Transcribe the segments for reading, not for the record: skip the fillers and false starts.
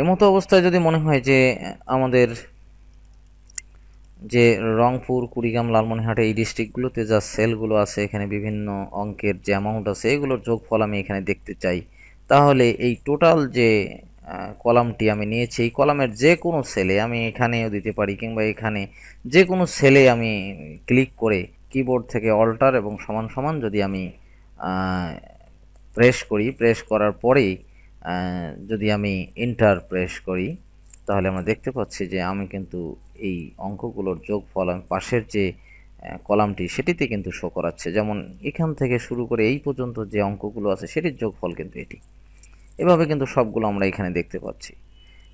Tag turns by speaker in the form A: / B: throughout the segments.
A: এমতো অবস্থায় যদি মনে হয় যে আমাদের যে রংপুর, কুড়িগ্রাম, লালমনিরহাট এই ডিস্ট্রিক্টগুলোতে যা সেলগুলো আছে, এখানে বিভিন্ন অঙ্কের যে অ্যামাউন্ট আছে এগুলোর যোগফল আমি এখানে দেখতে চাই, তাহলে এই টোটাল যে কলামটি আমি নিয়েছি, এই কলামের যে কোনো সেলে আমি এখানেও দিতে পারি, কিংবা এখানে যে কোনো সেলে আমি ক্লিক করে কিবোর্ড থেকে অল্টার এবং সমান সমান যদি আমি প্রেস করি, প্রেস করার পরেই যদি আমি এন্টার প্রেস করি, তাহলে আমরা দেখতে পাচ্ছি যে আমি কিন্তু এই অঙ্কগুলোর যোগফল আমি পাশের যে কলামটি সেটিতে কিন্তু শো করাচ্ছে। যেমন এখান থেকে শুরু করে এই পর্যন্ত যে অঙ্কগুলো আছে সেটির যোগফল কিন্তু এটি। এভাবে কিন্তু সবগুলো আমরা এখানে দেখতে পাচ্ছি।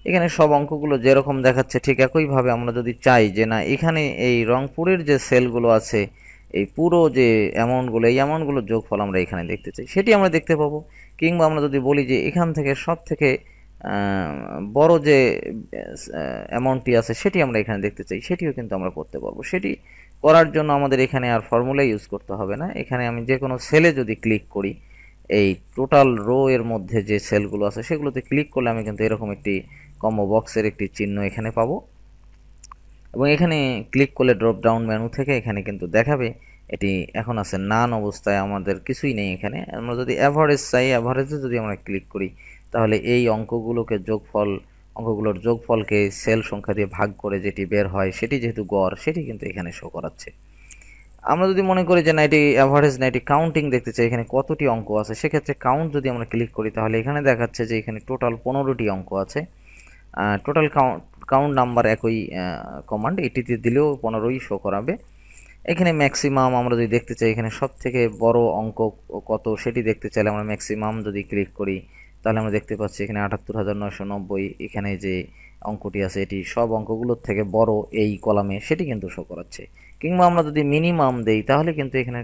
A: এখানে সব অঙ্কগুলো যেরকম দেখাচ্ছে ঠিক একইভাবে আমরা যদি চাই যে না, এখানে এই রংপুরের যে সেলগুলো আছে এই পুরো যে অ্যামাউন্টগুলো, এই অ্যামাউন্টগুলোর যোগফল আমরা এখানে দেখতে চাই, সেটি আমরা দেখতে পাবো। কিংবা আমরা যদি বলি যে এখান থেকে সব থেকে বড় যে অ্যামাউন্টটি আছে সেটি আমরা এখানে দেখতে চাই, সেটিও কিন্তু আমরা করতে পারবো। সেটি করার জন্য আমাদের এখানে আর ফর্মুলা ইউজ করতে হবে না। এখানে আমি যে কোনো সেলে যদি ক্লিক করি, এই টোটাল রো এর মধ্যে যে সেলগুলো আছে সেগুলোতে ক্লিক করলে আমি কিন্তু এরকম একটি কম্বো বক্সের একটি চিহ্ন এখানে পাবো, এবং এখানে ক্লিক করলে ড্রপ ডাউন মেনু থেকে এখানে কিন্তু দেখাবে এটি এখন আছে নান অবস্থায়, আমাদের কিছুই নেই এখানে। আমরা যদি অ্যাভারেজ চাই, অ্যাভারেজে যদি আমরা ক্লিক করি, তাহলে এই অঙ্কগুলোর যোগফলকে সেল সংখ্যা দিয়ে ভাগ করে যেটি বের হয় সেটি যেহেতু গড়, সেটি কিন্তু এখানে শো করাচ্ছে। আমরা যদি মনে করি যে না এটি অ্যাভারেজ না, এটি কাউন্টিং দেখতে চাই, এখানে কতটি অঙ্ক আছে, সেক্ষেত্রে কাউন্ট যদি আমরা ক্লিক করি, তাহলে এখানে দেখাচ্ছে যে এখানে টোটাল 15টি অঙ্ক আছে। টোটাল কাউন্ট নাম্বার একই কমান্ড, এটিতে দিলেও 15ই শো করাবে। এখানে ম্যাক্সিমাম আমরা যদি দেখতে চাই, এখানে সব থেকে বড় অঙ্ক কত সেটি দেখতে চাইলে আমরা ম্যাক্সিমাম যদি ক্লিক করি, তাহলে আমরা দেখতে পাচ্ছি এখানে ৭৮,৯৯০। এখানে যে অঙ্কটি আছে এটি সব অঙ্কগুলোর থেকে বড় এই কলামে, সেটি কিন্তু শো করাচ্ছে। কিংবা আমরা যদি মিনিমাম দেই, তাহলে কিন্তু এখানে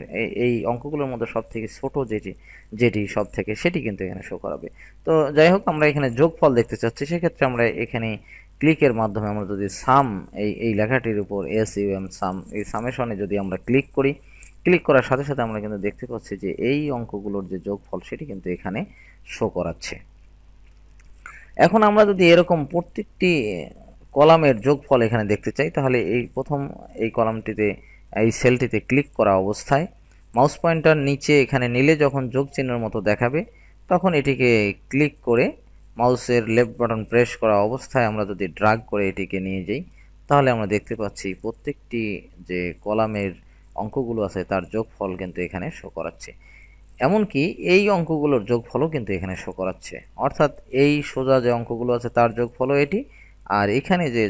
A: এই অঙ্কগুলোর মধ্যে সব থেকে ছোট যেটি যেটি সব থেকে, সেটি কিন্তু এখানে শো করাবে। তো যাই হোক, আমরা এখানে যোগফল দেখতে চাচ্ছি, সেক্ষেত্রে আমরা এখানে ক্লিকের মাধ্যমে আমরা যদি সাম এই লেখাটির উপর SUM সাম, এই সামেশনে যদি আমরা ক্লিক করি, ক্লিক করার সাথে সাথে আমরা কিন্তু দেখতে পাচ্ছি যে এই অঙ্কগুলোর যে যোগফল সেটি কিন্তু এখানে শো করাচ্ছে। এখন আমরা যদি এরকম প্রত্যেকটি কলামের যোগফল এখানে দেখতে চাই, তাহলে এই প্রথম এই কলামটিতে, এই সেলটিতে ক্লিক করা অবস্থায় মাউস পয়েন্টার নিচে এখানে নিলে যখন যোগ চিহ্নের মতো দেখাবে, তখন এটিকে ক্লিক করে মাউসের লেফট বাটন প্রেস করা অবস্থায় আমরা যদি ড্রাগ করে এটিকে নিয়ে যাই, তাহলে আমরা দেখতে পাচ্ছি প্রত্যেকটি যে কলামের অঙ্কগুলো আছে তার যোগফল কিন্তু এখানে শো করাচ্ছে। এমনকি এই অঙ্কগুলোর যোগফলও কিন্তু এখানে শো করাচ্ছে। অর্থাৎ এই সোজা যে অঙ্কগুলো আছে তার যোগফলও এটি, আর এখানে যে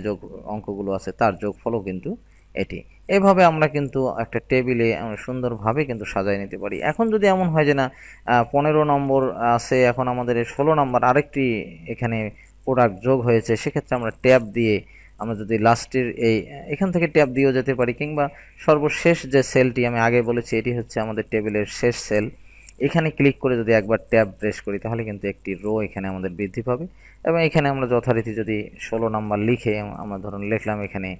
A: অঙ্কগুলো আছে তার যোগফলও কিন্তু এটি। এভাবে আমরা কিন্তু একটা টেবিলে আমরা সুন্দরভাবে কিন্তু সাজায় নিতে পারি। এখন যদি এমন হয় যে না 15 নম্বর আছে, এখন আমাদের 16 নম্বর আরেকটি এখানে প্রোডাক্ট যোগ হয়েছে, সেক্ষেত্রে আমরা ট্যাব দিয়ে আমরা যদি লাস্টের এখান থেকে ট্যাব দিয়েও যেতে পারি, কিংবা সর্বশেষ যে সেলটি আমি আগে বলেছি এটি হচ্ছে আমাদের টেবিলের শেষ সেল, এখানে ক্লিক করে যদি একবার ট্যাব প্রেস করি, তাহলে কিন্তু একটি রো এখানে আমাদের বৃদ্ধি পাবে। এবং এখানে আমরা যথারীতি যদি 16 নাম্বার লিখে আমরা ধরুন লিখলাম এখানে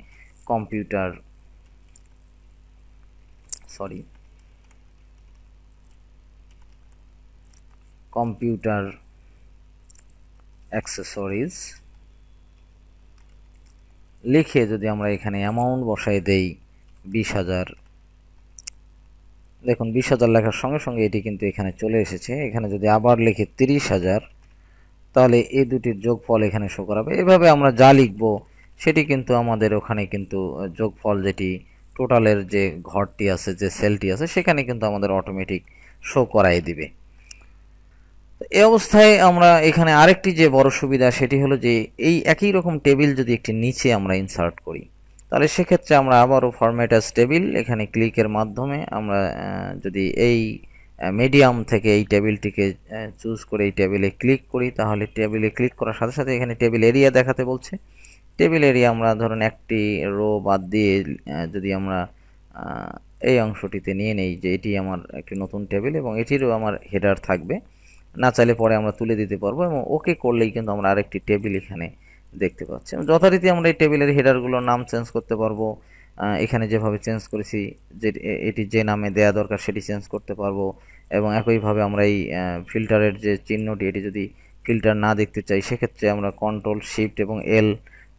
A: কম্পিউটার সরি কম্পিউটার অ্যাক্সেসরিজ লিখে যদি আমরা এখানে অ্যামাউন্ট বসাই দেই 20,000, দেখুন 20,000 লেখার সঙ্গে সঙ্গে এটি কিন্তু এখানে চলে এসেছে। এখানে যদি আবার লিখে 30,000, তাহলে এই দুটির যোগফল এখানে শো করাবে। এভাবে আমরা যা লিখব সেটি কিন্তু আমাদের ওখানে কিন্তু যোগফল যেটি টোটালের যে ঘরটি আছে, যে সেলটি আছে, সেখানে কিন্তু আমাদের অটোমেটিক শো করাই দিবে। এই অবস্থায় আমরা এখানে আরেকটি যে বড় সুবিধা সেটি হলো যে এই একই রকম টেবিল যদি একটি নিচে আমরা ইনসার্ট করি, তাহলে সেক্ষেত্রে আমরা আবারও ফরম্যাট অ্যাজ টেবিল এখানে ক্লিকের মাধ্যমে আমরা যদি এই মিডিয়াম থেকে এই টেবিলটিকে চুজ করে এই টেবিলে ক্লিক করি, তাহলে টেবিলে ক্লিক করার সাথে সাথে এখানে টেবিল এরিয়া দেখাতে বলছে। টেবিল এরিয়া আমরা ধরুন একটি রো বাদ দিয়ে যদি আমরা এই অংশটিতে নিয়ে নেই যে এটি আমার একটি নতুন টেবিল এবং এটিরও আমার হেডার থাকবে, না চাইলে পরে আমরা তুলে দিতে পারবো, এবং ওকে করলেই কিন্তু আমরা আরেকটি টেবিল এখানে দেখতে পাচ্ছি। যথারীতি আমরা এই টেবিলের হেডারগুলোর নাম চেঞ্জ করতে পারবো, এখানে যেভাবে চেঞ্জ করেছি যে এটি যে নামে দেয়া দরকার সেটি চেঞ্জ করতে পারবো। এবং একইভাবে আমরা এই ফিল্টারের যে চিহ্নটি এটি যদি ফিল্টার না দেখতে চাই, সেক্ষেত্রে আমরা কন্ট্রোল শিফট এবং এল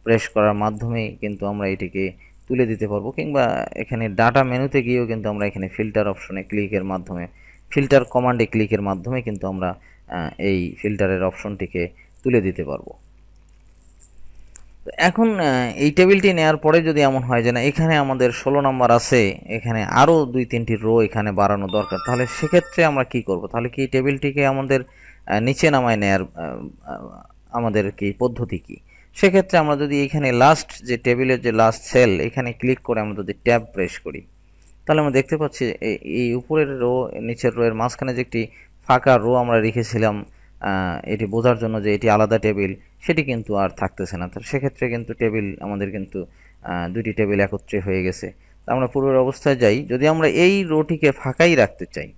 A: প্রেস করার মাধ্যমে কিন্তু আমরা এটিকে তুলে দিতে পারবো, কিংবা এখানে ডাটা মেনুতে গিয়েও কিন্তু আমরা এখানে ফিল্টার অপশনে ক্লিকের মাধ্যমে, ফিল্টার কমান্ডে ক্লিকের মাধ্যমে কিন্তু আমরা এই ফিল্টারের অপশনটিকে তুলে দিতে পারবো। এখন এই টেবিলটি নেওয়ার পরে যদি এমন হয় যে না এখানে আমাদের 16 নাম্বার আছে, এখানে আরও 2-3টি রো এখানে বাড়ানো দরকার, তাহলে সেক্ষেত্রে আমরা কি করব? তাহলে কি টেবিলটিকে আমাদের নিচে নামায় নেয়ার আমাদের কি পদ্ধতি কি? সেক্ষেত্রে আমরা যদি এখানে লাস্ট যে টেবিলের যে লাস্ট সেল এখানে ক্লিক করে আমরা যদি ট্যাব প্রেস করি, তাহলে আমরা দেখতে পাচ্ছি এই উপরের রো নিচের রো এর মাঝখানে যে একটি ফাঁকা রো আমরা রেখেছিলাম এটি বোঝার জন্য যে এটি আলাদা টেবিল, সেটি কিন্তু আর থাকতেছে না। তো সেক্ষেত্রে কিন্তু টেবিল আমাদের কিন্তু দুটি টেবিল একত্রে হয়ে গেছে। তা আমরা পূর্বের অবস্থায় যাই, যদি আমরা এই রোটিকে ফাঁকাই রাখতে চাই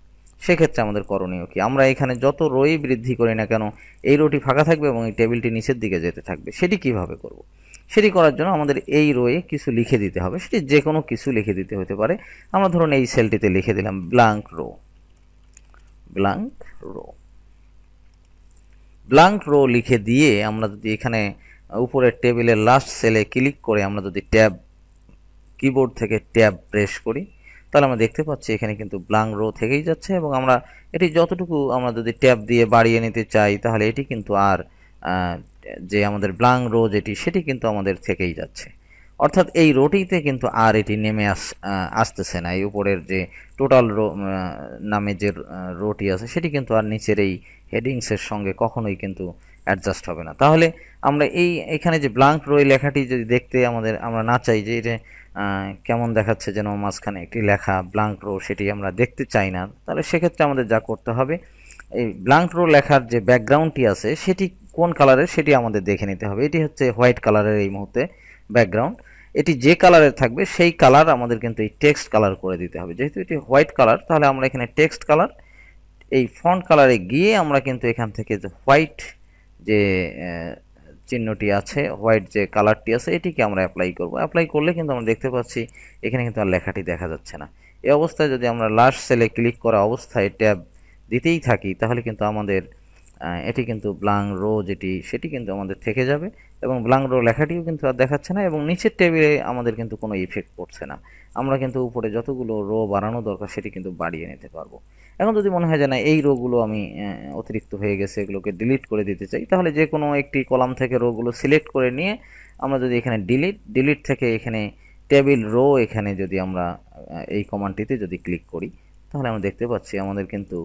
A: সেক্ষেত্রে আমাদের করণীয় কি? আমরা এখানে যত রোই বৃদ্ধি করি না কেন এই রোটি ফাঁকা থাকবে এবং এই টেবিলটি নিচের দিকে যেতে থাকবে। সেটি কিভাবে করব? সেটি করার জন্য আমাদের এই রোয়ে কিছু লিখে দিতে হবে, সেটি যে কোনো কিছু লিখে দিতে হতে পারে। আমরা ধরুন এই সেলটিতে লিখে দিলাম blank row, blank row, blank row লিখে দিয়ে আমরা যদি এখানে উপরের টেবিলের লাস্ট সেলে ক্লিক করে আমরা যদি ট্যাব কিবোর্ড থেকে ট্যাব প্রেস করি, তাহলে আমরা দেখতে পাচ্ছি এখানে কিন্তু ব্ল্যাঙ্ক রো থেকেই যাচ্ছে, এবং আমরা এটি যতটুকু আমরা যদি ট্যাব দিয়ে বাড়িয়ে নিতে চাই তাহলে এটি কিন্তু আর যে আমাদের ব্ল্যাঙ্ক রো যেটি সেটি কিন্তু আমাদের থেকেই যাচ্ছে। অর্থাৎ এই রোটিতে কিন্তু আর এটি নেমে আসতেছে না, এই উপরের যে টোটাল রো নামে যে রোটি আছে সেটি কিন্তু আর নিচের এই হেডিংসের সঙ্গে কখনোই কিন্তু অ্যাডজাস্ট হবে না। তাহলে আমরা এখানে যে ব্ল্যাঙ্ক রো লেখাটি যদি দেখতে আমরা না চাই যে এটা কেমন দেখাচ্ছে যেন মাঝখানে একটি লেখা ব্ল্যাঙ্ক রো, সেটি আমরা দেখতে চাই না, তাহলে সেক্ষেত্রে আমাদের যা করতে হবে এই ব্ল্যাঙ্ক রো লেখার যে ব্যাকগ্রাউন্ডটি আছে সেটি কোন কালারের সেটি আমাদের দেখে নিতে হবে। এটি হচ্ছে হোয়াইট কালারের এই মুহূর্তে ব্যাকগ্রাউন্ড, এটি যে কালারের থাকবে সেই কালার আমাদের কিন্তু এই টেক্সট কালার করে দিতে হবে। যেহেতু এটি হোয়াইট কালার তাহলে আমরা এখানে টেক্সট কালার এই ফন্ট কালারে গিয়ে আমরা কিন্তু এখান থেকে যে হোয়াইট যে চিহ্নটি আছে, হোয়াইট যে কালারটি আছে এটিকে আমরা অ্যাপ্লাই করব। অ্যাপ্লাই করলে কিন্তু আমরা দেখতে পাচ্ছি এখানে কিন্তু আর লেখাটি দেখা যাচ্ছে না। এই অবস্থায় যদি আমরা লাস্ট সেলে ক্লিক করা অবস্থায় ট্যাব দিতেই থাকি তাহলে কিন্তু আমাদের এটি কিন্তু ব্ল্যাঙ্ক রো যেটি সেটি কিন্তু আমাদের থেকে যাবে, এবং ব্ল্যাঙ্ক রো লেখাটিও কিন্তু আর দেখাচ্ছে না, এবং নিচের টেবিলে আমাদের কিন্তু কোনো ইফেক্ট পড়ছে না। আমরা কিন্তু উপরে যতগুলো রো বাড়ানো দরকার সেটি কিন্তু বাড়িয়ে নিতে পারবো। এখন যদি মনে হয় যে না এই রোগুলো আমি অতিরিক্ত হয়ে গেছে এগুলোকে ডিলিট করে দিতে চাই, তাহলে যে কোনো একটি কলাম থেকে রোগুলো সিলেক্ট করে নিয়ে আমরা যদি এখানে ডিলিট থেকে এখানে টেবিল রো এখানে যদি আমরা এই কমান্ডটিতে যদি ক্লিক করি তাহলে আমরা দেখতে পাচ্ছি আমাদের কিন্তু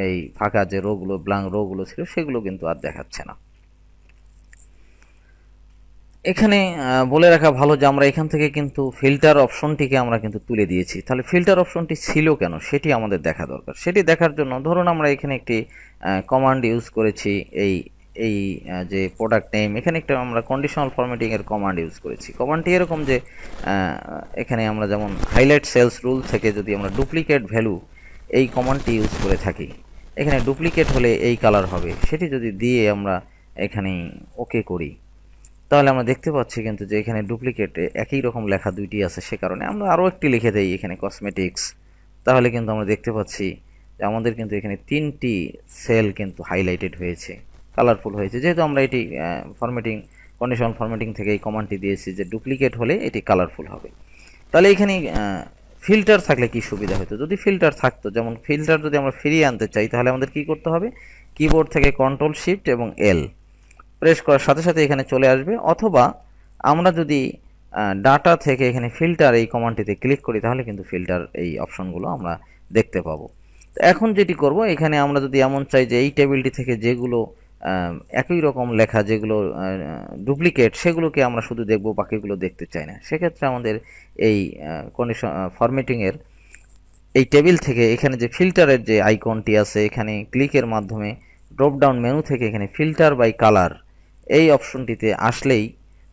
A: এই ফাঁকা যে রোগুলো ব্ল্যাঙ্ক রোগুলো ছিল সেগুলো কিন্তু আর দেখাচ্ছে না। এখানে বলে রাখা ভালো যে আমরা এখান থেকে কিন্তু ফিল্টার অপশনটিকে আমরা কিন্তু তুলে দিয়েছি। তাহলে ফিল্টার অপশনটি ছিল কেন সেটি আমাদের দেখা দরকার। সেটি দেখার জন্য ধরুন আমরা এখানে একটি কমান্ড ইউজ করেছি, এই যে প্রোডাক্ট নেম, এখানে একটা আমরা কন্ডিশনাল ফরম্যাটিং এর কমান্ড ইউজ করেছি। কমান্ডটি এরকম যে এখানে আমরা যেমন হাইলাইট সেলস রুল থেকে যদি আমরা ডুপ্লিকেট ভ্যালু এই কমান্ডটি ইউজ করে থাকি, এখানে ডুপ্লিকেট হলে এই কালার হবে, সেটি যদি দিয়ে আমরা এখানে ওকে করি তাহলে আমরা দেখতে পাচ্ছি কিন্তু যে এখানে ডুপ্লিকেটে একই রকম লেখা দুইটি আছে, সে কারণে আমরা আরও একটি লিখে দেই এখানে কসমেটিক্স, তাহলে কিন্তু আমরা দেখতে পাচ্ছি যে আমাদের কিন্তু এখানে 3টি সেল কিন্তু হাইলাইটেড হয়েছে, কালারফুল হয়েছে, যেহেতু আমরা এটি ফরম্যাটিং কন্ডিশনাল ফরম্যাটিং থেকে এই কমান্ডটি দিয়েছি যে ডুপ্লিকেট হলে এটি কালারফুল হবে। তাহলে এখানে ফিল্টার থাকলে কি সুবিধা হতো? যদি ফিল্টার থাকতো, যেমন ফিল্টার যদি আমরা ফিরিয়ে আনতে চাই তাহলে আমাদের কি করতে হবে? কিবোর্ড থেকে কন্ট্রোল শিফট এবং এল প্রেস করার সাথে সাথে এখানে চলে আসবে, অথবা আমরা যদি ডাটা থেকে এখানে ফিল্টার এই কমান্ডটিতে ক্লিক করি তাহলে কিন্তু ফিল্টার এই অপশনগুলো আমরা দেখতে পাবো। তো এখন যেটি করব, এখানে আমরা যদি এমন চাই যে এই টেবিলটি থেকে যেগুলো একই রকম লেখা যেগুলো ডুপ্লিকেট সেগুলোকে আমরা শুধু দেখব, বাকিগুলো দেখতে চাই না, সেক্ষেত্রে আমাদের এই কন্ডিশন ফরম্যাটিংয়ের এই টেবিল থেকে এখানে যে ফিল্টারের যে আইকনটি আছে এখানে ক্লিকের মাধ্যমে ড্রপ ডাউন মেনু থেকে এখানে ফিল্টার বাই কালার এই অপশনটিতে আসলেই,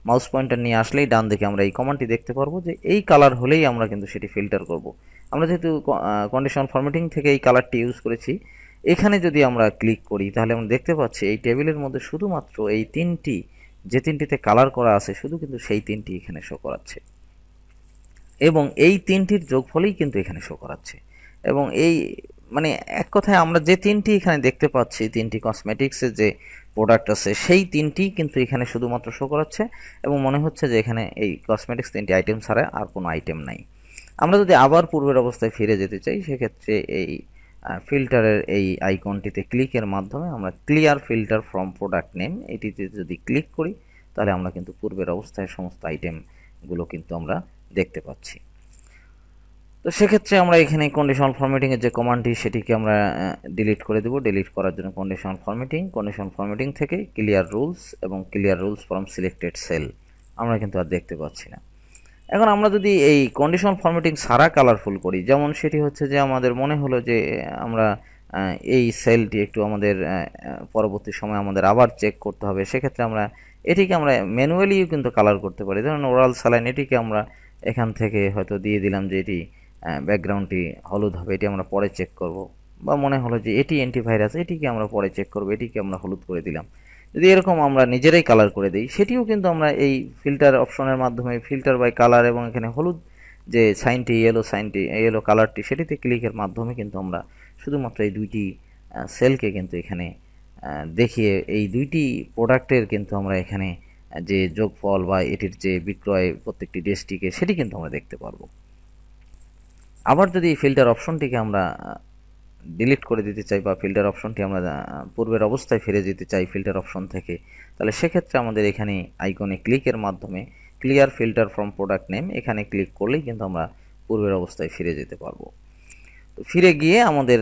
A: মাউস পয়েন্টার নিয়ে আসলেই ডান দিকে আমরা এই কমান্ডটি দেখতে পারবো যে এই কালার হলেই আমরা কিন্তু সেটি ফিল্টার করব। আমরা যেহেতু কন্ডিশনাল ফরম্যাটিং থেকে এই কালারটি ইউজ করেছি, এখানে যদি আমরা ক্লিক করি তাহলে আমরা দেখতে পাচ্ছি এই টেবিলের মধ্যে শুধুমাত্র এই তিনটি, যে তিনটিতে কালার করা আছে শুধু কিন্তু সেই তিনটি এখানে শো করাচ্ছে, এবং এই তিনটির যোগফলেই কিন্তু এখানে শো করাচ্ছে, এবং এই মানে এক কথায় আমরা যে তিনটি এখানে দেখতে পাচ্ছি, তিনটি কসমেটিক্সের যে প্রোডাক্ট আছে সেই তিনটি কিন্তু এখানে শুধুমাত্র শো করাচ্ছে, এবং মনে হচ্ছে যে এখানে এই কসমেটিক্স তিনটি আইটেম ছাড়া আর কোনো আইটেম নাই। আমরা যদি আবার পূর্বের অবস্থায় ফিরে যেতে চাই, সেক্ষেত্রে এই ফিল্টারের এই আইকনটিতে ক্লিকের মাধ্যমে আমরা clear filter from product name এটিতে যদি ক্লিক করি, তাহলে আমরা কিন্তু পূর্বের অবস্থায় সমস্ত আইটেমগুলো কিন্তু আমরা দেখতে পাচ্ছি। তো সেক্ষেত্রে আমরা এখানে কন্ডিশনাল ফরম্যাটিংয়ের যে কমান্ডটি সেটিকে আমরা ডিলিট করে দেব। ডিলিট করার জন্য কন্ডিশনাল ফরম্যাটিং থেকে ক্লিয়ার রুলস এবং clear rules from selected sell আমরা কিন্তু আর দেখতে পাচ্ছি না। এখন আমরা যদি এই কন্ডিশনাল ফরম্যাটিং ছাড়া কালারফুল করি, যেমন সেটি হচ্ছে যে আমাদের মনে হলো যে আমরা এই সেলটি একটু আমাদের পরবর্তী সময় আমাদের আবার চেক করতে হবে, সেক্ষেত্রে আমরা এটিকে আমরা ম্যানুয়ালিও কিন্তু কালার করতে পারি। ধরুন ওরাল স্যালাইন, এটিকে আমরা এখান থেকে হয়তো দিয়ে দিলাম যে এটি ব্যাকগ্রাউন্ডটি হলুদ হবে, এটি আমরা পরে চেক করব। বা মনে হলো যে এটি অ্যান্টিভাইরাস, এটিকে আমরা পরে চেক করব, এটিকে আমরা হলুদ করে দিলাম। যদি এরকম আমরা নিজেরাই কালার করে দিই, সেটিও কিন্তু আমরা এই ফিল্টার অপশনের মাধ্যমে ফিল্টার বাই কালার এবং এখানে হলুদ যে সাইনটি ইয়েলো কালারটি সেটিতে ক্লিকের মাধ্যমে কিন্তু আমরা শুধুমাত্র এই দুইটি সেলকে কিন্তু এখানে দেখিয়ে এই দুইটি প্রোডাক্টের কিন্তু আমরা এখানে যে যোগফল বা এটির যে বিক্রয় প্রত্যেকটি ডেসটিকে সেটি কিন্তু আমরা দেখতে পারবো। আবার যদি ফিল্টার অপশনটিকে আমরা ডিলিট করে দিতে চাই বা ফিল্টার অপশনটি আমরা পূর্বের অবস্থায় ফিরে যেতে চাই ফিল্টার অপশন থেকে, তাহলে সেক্ষেত্রে আমাদের এখানে আইকনে ক্লিকের মাধ্যমে clear filter from product name এখানে ক্লিক করলেই কিন্তু আমরা পূর্বের অবস্থায় ফিরে যেতে পারবো। তো ফিরে গিয়ে আমাদের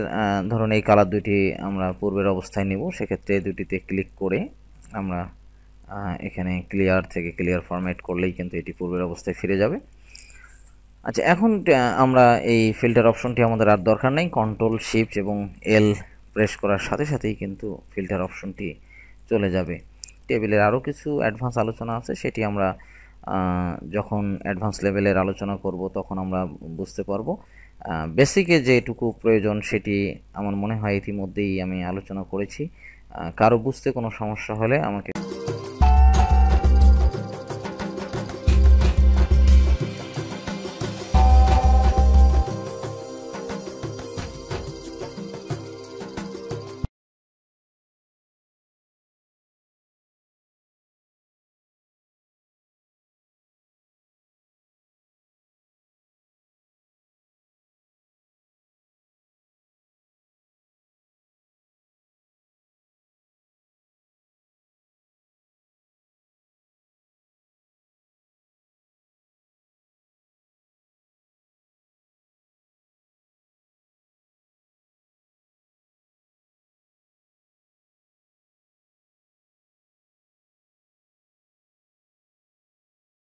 A: ধরুন এই কালার দুটি আমরা পূর্বের অবস্থায় নেব, সেক্ষেত্রে দুটিতে ক্লিক করে আমরা এখানে ক্লিয়ার থেকে ক্লিয়ার ফরম্যাট করলেই কিন্তু এটি পূর্বের অবস্থায় ফিরে যাবে। আচ্ছা, এখন আমরা এই ফিল্টার অপশনটি আমাদের আর দরকার নেই। কন্ট্রোল শিফট এবং এল প্রেস করার সাথে সাথেই কিন্তু ফিল্টার অপশনটি চলে যাবে। টেবিলের আরও কিছু অ্যাডভান্স আলোচনা আছে, সেটি আমরা যখন অ্যাডভান্স লেভেলের আলোচনা করব তখন আমরা বুঝতে পারবো। বেসিকে যেটুকু প্রয়োজন সেটি আমার মনে হয় ইতিমধ্যেই আমি আলোচনা করেছি। কারো বুঝতে কোনো সমস্যা হলে আমাকে